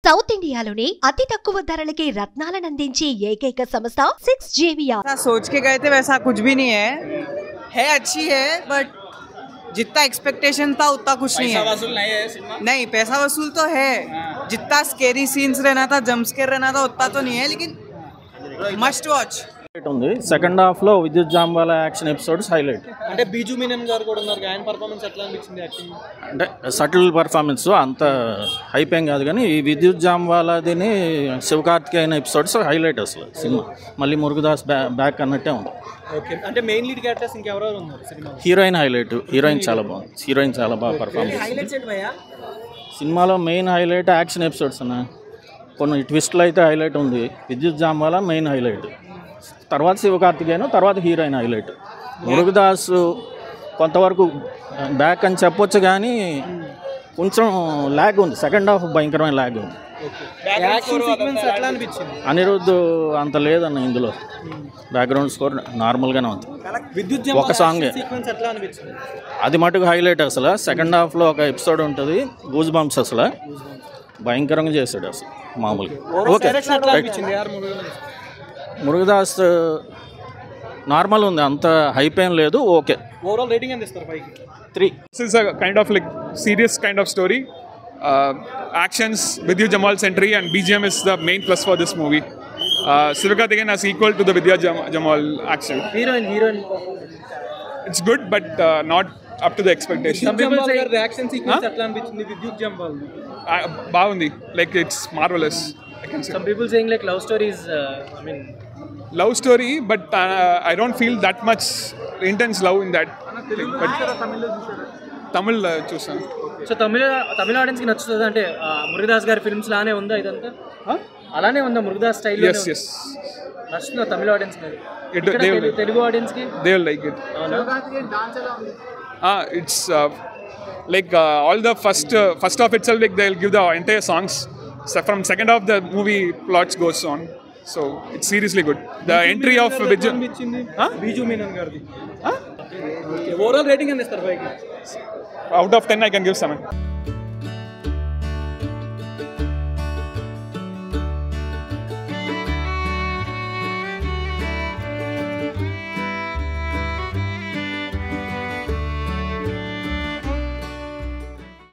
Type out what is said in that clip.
South ఇండియాలోనే అతి తక్కువ ధరలకి రత్నాలను అందించే ఏకైక సంస్థ 6JVR। सोच के गए थे वैसा कुछ भी नहीं है अच्छी है बट जितना एक्सपेक्टेशन था उतना कुछ नहीं है। वसूल नहीं है सिनेमा? नहीं, पैसा वसूल तो है, जितना स्केरी सीन्स रहना था, जंप स्केयर रहना था उतना तो नहीं है, लेकिन मस्ट वॉच ఉంది। సెకండ్ హాఫ్ లో విద్యుత్ జాంబాల యాక్షన్ ఎపిసోడ్స్ హైలైట్। అంటే బీజు మీనన్ గారు కూడా ఉన్నారు, ఆయన పర్ఫార్మెన్స్ ఎట్లా అనిపించింది? యాక్టింగ్ అంటే సటిల్ పర్ఫార్మెన్స్, అంత హైప్ ఏం కాదు కానీ ఈ విద్యుత్ జాంబాలదిని శివకార్తికేయన్ ఎపిసోడ్స్ హైలైట్ అసలు సినిమా। మళ్ళీ మురుగదాస్ బ్యాక్ అన్నట్టే ఉంది। ఓకే, అంటే మెయిన్ లీడ్ క్యారెక్టర్స్ ఇంకెవరెవరు ఉన్నారు సినిమా? హీరోయిన్ హైలైట్, హీరోయిన్ చాలా బాగుంది, హీరోయిన్ చాలా బాగా పర్ఫార్మెన్స్। హైలైట్స్ ఏంటి భయ్యా సినిమాలో మెయిన్ హైలైట్ యాక్షన్ ఎపిసోడ్స్ అన్న, కొన్ని ట్విస్ట్లు అయితే హైలైట్ ఉంది। విద్యుత్ జాంబాల మెయిన్ హైలైట్, తర్వాత శివకార్తికేయన్, తర్వాత హీరోయిన్ హైలైట్। మురుగదాస్ కొంతవరకు బ్యాక్ అని చెప్పొచ్చు కానీ కొంచెం ల్యాగ్ ఉంది, సెకండ్ హాఫ్ భయంకరమైన ల్యాగ్ ఉంది। అనిరుద్ధ్ అంత లేదన్న ఇందులో, బ్యాక్గ్రౌండ్ స్కోర్ నార్మల్గానే ఉంది, ఒక సాంగే అది మటుకు హైలైట్ అసలు। సెకండ్ హాఫ్లో ఒక ఎపిసోడ్ ఉంటుంది గూజ్ బంప్స్, అసలు భయంకరంగా చేశాడు అసలు మామూలుగా। ఓకే, మురుగదాస్ నార్మల్ ఉంది, అంత హైప్ ఏం లేదు, ఓకే। ఓవరాల్ రేటింగ్ ఎంత ఇస్తారు పైకి? 3. This is a kind of like serious kind of story. Actions, Vidya Jamal's entry and BGM is the main plus for this movie. Sivakarthikeyan is equal to the Vidya Jamal action. Heroine. It's good, but not up to the expectation. Some people say the action sequence ఎట్లా అనిపించింది విద్యుత్ జంబాల్? బాగుంది, like it's marvelous. I can say. Some people saying like love stories. I mean, love story, but I don't feel that much intense love in that. Tamil చూసాను. So తమిళ audience కి నచ్చుతుంది అంటే మురుగదాస్ గారి films లానే ఉందా ఇదంతా? అలానే ఉందా మురుగదాస్ స్టైల్? yes నచ్చుతుందా తమిళ ఆడియన్స్ కి? తెలుగు ఆడియన్స్ కి they will like it. It's like all the first half itself, like they'll give the entire songs. So from second half the movie plots goes on, so it's seriously good. The entry of Biju Menon గారిది overall rating ఎంత ఇస్తారు పైకి? out of 10 I can give 7.